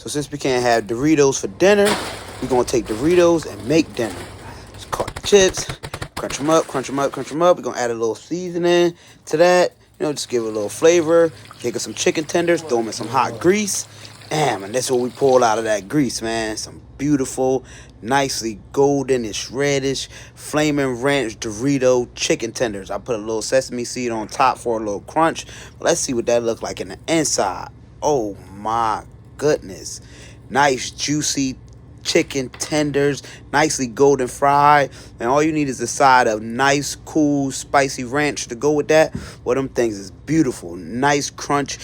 So since we can't have Doritos for dinner, we're going to take Doritos and make dinner. Just cut the chips, crunch them up, crunch them up, crunch them up. We're going to add a little seasoning to that. You know, just give it a little flavor. Take some chicken tenders, throw them in some hot grease. Damn, and that's what we pull out of that grease, man. Some beautiful, nicely goldenish, reddish, flaming ranch Dorito chicken tenders. I put a little sesame seed on top for a little crunch. But let's see what that looks like in the inside. Oh my goodness. Nice, juicy chicken tenders, nicely golden fried, and all you need is a side of nice, cool, spicy ranch to go with that. Well, them things is beautiful, nice crunch.